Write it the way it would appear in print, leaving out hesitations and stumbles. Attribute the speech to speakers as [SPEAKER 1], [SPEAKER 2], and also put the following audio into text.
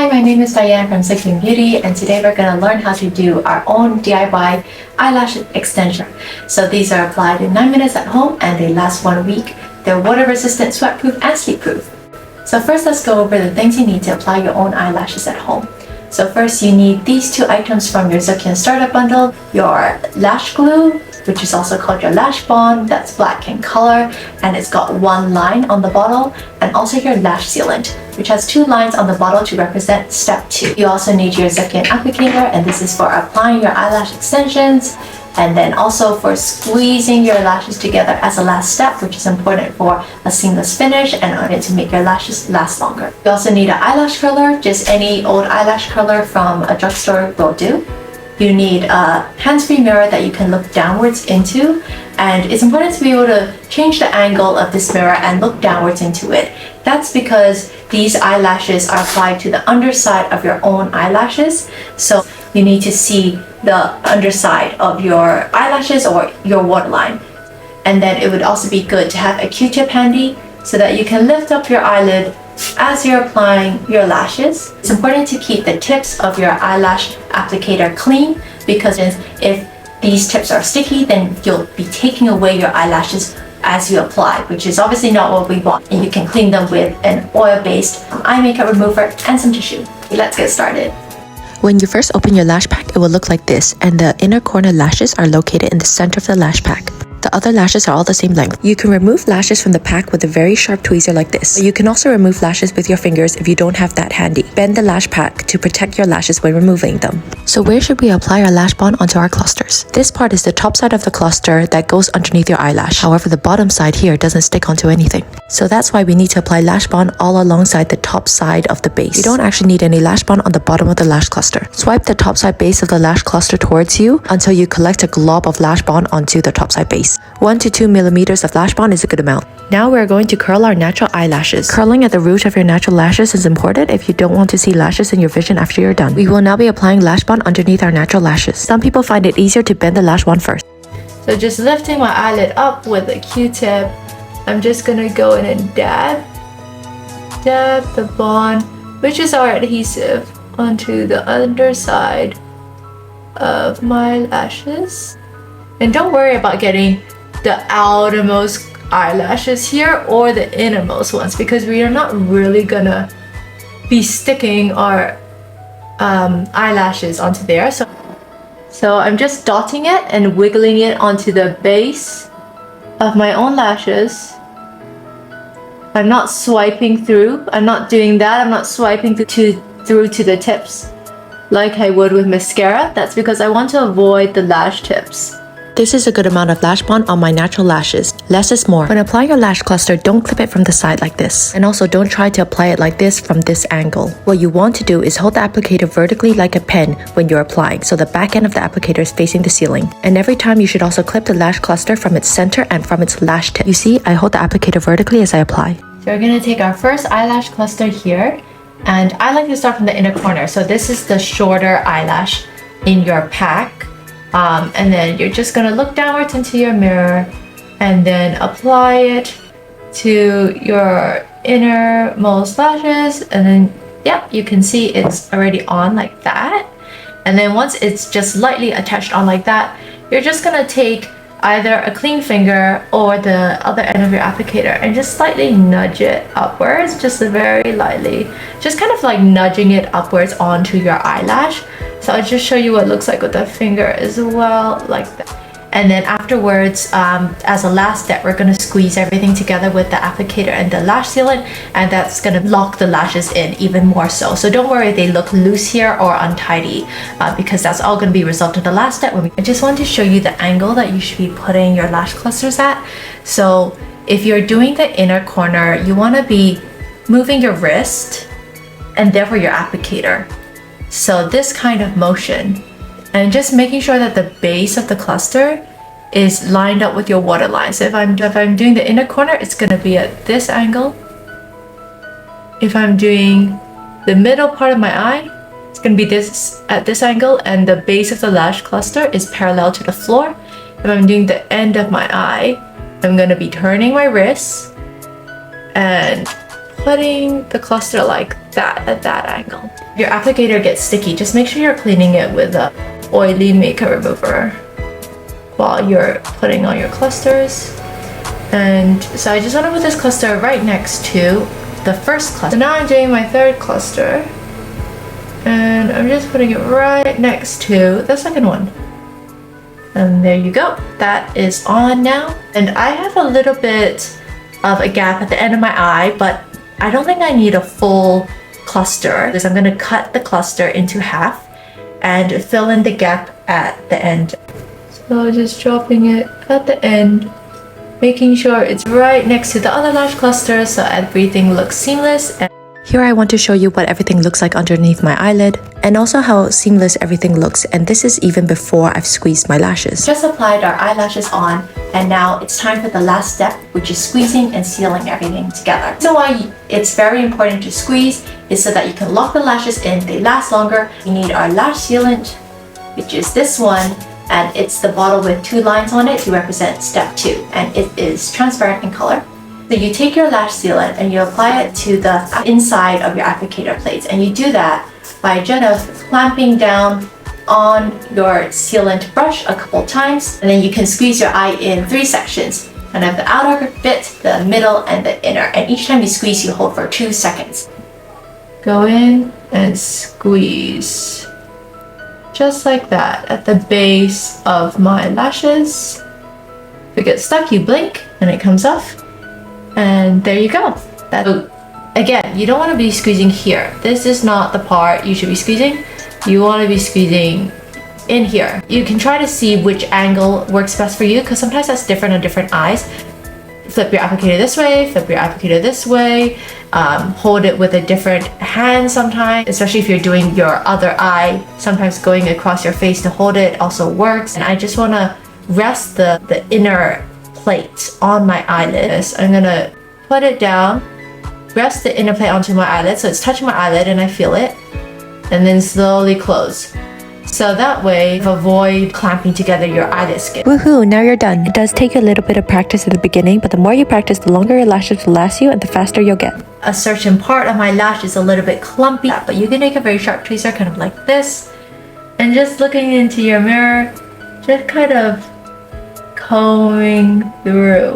[SPEAKER 1] Hi, my name is Diane from Zukyun Beauty, and today we're going to learn how to do our own DIY eyelash extension. So these are applied in 9 minutes at home and they last 1 week. They're water resistant, sweat proof, and sleep proof. So first let's go over the things you need to apply your own eyelashes at home. So first you need these 2 items from your Zukyun starter bundle, your lash glue, which is also called your lash bond, that's black in color and it's got 1 line on the bottle, and also your lash sealant, which has 2 lines on the bottle to represent step 2. You also need your Zukyun applicator, and this is for applying your eyelash extensions, and then also for squeezing your lashes together as a last step, which is important for a seamless finish and to make your lashes last longer. You also need an eyelash curler, just any old eyelash curler from a drugstore will do. You need a hands-free mirror that you can look downwards into, and it's important to be able to change the angle of this mirror and look downwards into it. That's because these eyelashes are applied to the underside of your own eyelashes, so you need to see the underside of your eyelashes or your waterline. And then it would also be good to have a Q-tip handy so that you can lift up your eyelid as you're applying your lashes. It's important to keep the tips of your eyelash applicator clean, because if these tips are sticky, then you'll be taking away your eyelashes as you apply, which is obviously not what we want. And you can clean them with an oil-based eye makeup remover and some tissue. Let's get started.
[SPEAKER 2] When you first open your lash pack, it will look like this, and the inner corner lashes are located in the center of the lash pack. The other lashes are all the same length. You can remove lashes from the pack with a very sharp tweezer like this. You can also remove lashes with your fingers if you don't have that handy. Bend the lash pack to protect your lashes when removing them. So where should we apply our lash bond onto our clusters? This part is the top side of the cluster that goes underneath your eyelash. However, the bottom side here doesn't stick onto anything. So that's why we need to apply lash bond all alongside the top side of the base. You don't actually need any lash bond on the bottom of the lash cluster. Swipe the top side base of the lash cluster towards you until you collect a glob of lash bond onto the top side base. 1 to 2 millimeters of lash bond is a good amount. Now we're going to curl our natural eyelashes. Curling at the root of your natural lashes is important if you don't want to see lashes in your vision after you're done. We will now be applying lash bond underneath our natural lashes. Some people find it easier to bend the lash bond first.
[SPEAKER 1] So just lifting my eyelid up with a Q-tip, I'm just gonna go in and dab the bond, which is our adhesive, onto the underside of my lashes. And don't worry about getting the outermost eyelashes here or the innermost ones, because we are not really gonna be sticking our eyelashes onto there. So I'm just dotting it and wiggling it onto the base of my own lashes. I'm not swiping through. I'm not doing that. I'm not swiping through to the tips like I would with mascara. That's because I want to avoid the lash tips.
[SPEAKER 2] This is a good amount of lash bond on my natural lashes. Less is more. When applying your lash cluster, don't clip it from the side like this. And also don't try to apply it like this from this angle. What you want to do is hold the applicator vertically like a pen when you're applying, so the back end of the applicator is facing the ceiling. And every time you should also clip the lash cluster from its center and from its lash tip. You see, I hold the applicator vertically as I apply.
[SPEAKER 1] So we're going to take our first eyelash cluster here, and I like to start from the inner corner. So this is the shorter eyelash in your pack. And then you're just gonna look downwards into your mirror and then apply it to your innermost lashes, and then yep, you can see it's already on like that. And then once it's just lightly attached on like that, you're just gonna take either a clean finger or the other end of your applicator and just slightly nudge it upwards, just very lightly, just kind of like nudging it upwards onto your eyelash. So I'll just show you what it looks like with the finger as well, like that. And then afterwards, as a last step, we're going to squeeze everything together with the applicator and the lash sealant, and that's going to lock the lashes in even more so. So don't worry if they look loose here or untidy, because that's all going to be resolved in the last step. I just want to show you the angle that you should be putting your lash clusters at. So if you're doing the inner corner, you want to be moving your wrist and therefore your applicator. So this kind of motion, and just making sure that the base of the cluster is lined up with your waterline. So if I'm doing the inner corner, it's going to be at this angle. If I'm doing the middle part of my eye, it's going to be at this angle, and the base of the lash cluster is parallel to the floor. If I'm doing the end of my eye, I'm going to be turning my wrist and putting the cluster like that at that angle. If your applicator gets sticky, just make sure you're cleaning it with a oily makeup remover while you're putting on your clusters. And so I just want to put this cluster right next to the first cluster. So now I'm doing my third cluster, and I'm just putting it right next to the second one. And there you go. That is on now. And I have a little bit of a gap at the end of my eye, but I don't think I need a full cluster because I'm going to cut the cluster into half and fill in the gap at the end. So just dropping it at the end, making sure it's right next to the other lash cluster so everything looks seamless.
[SPEAKER 2] Here I want to show you what everything looks like underneath my eyelid and also how seamless everything looks, and this is even before I've squeezed my lashes.
[SPEAKER 1] Just applied our eyelashes on, and now it's time for the last step, which is squeezing and sealing everything together. So why it's very important to squeeze is so that you can lock the lashes in, they last longer. We need our lash sealant, which is this one, and it's the bottle with 2 lines on it to represent step 2, and it is transparent in color. So you take your lash sealant and you apply it to the inside of your applicator plates, and you do that by just clamping down on your sealant brush a couple times, and then you can squeeze your eye in 3 sections, and have the outer bit, the middle, and the inner, and each time you squeeze you hold for 2 seconds. Go in and squeeze just like that at the base of my lashes. If it gets stuck, you blink and it comes off. And there you go. Again, you don't want to be squeezing here. This is not the part you should be squeezing. You want to be squeezing in here. You can try to see which angle works best for you, because sometimes that's different on different eyes. Flip your applicator this way, flip your applicator this way. Hold it with a different hand sometimes, especially if you're doing your other eye. Sometimes going across your face to hold it also works. And I just want to rest the inner plate on my eyelid. I'm gonna put it down, rest the inner plate onto my eyelid so it's touching my eyelid and I feel it, and then slowly close. So that way avoid clamping together your eyelid skin.
[SPEAKER 2] Woohoo, now you're done. It does take a little bit of practice at the beginning, but the more you practice, the longer your lashes will last you and the faster you'll get.
[SPEAKER 1] A certain part of my lash is a little bit clumpy, but you can take a very sharp tweezer kind of like this, and just looking into your mirror, just kind of combing through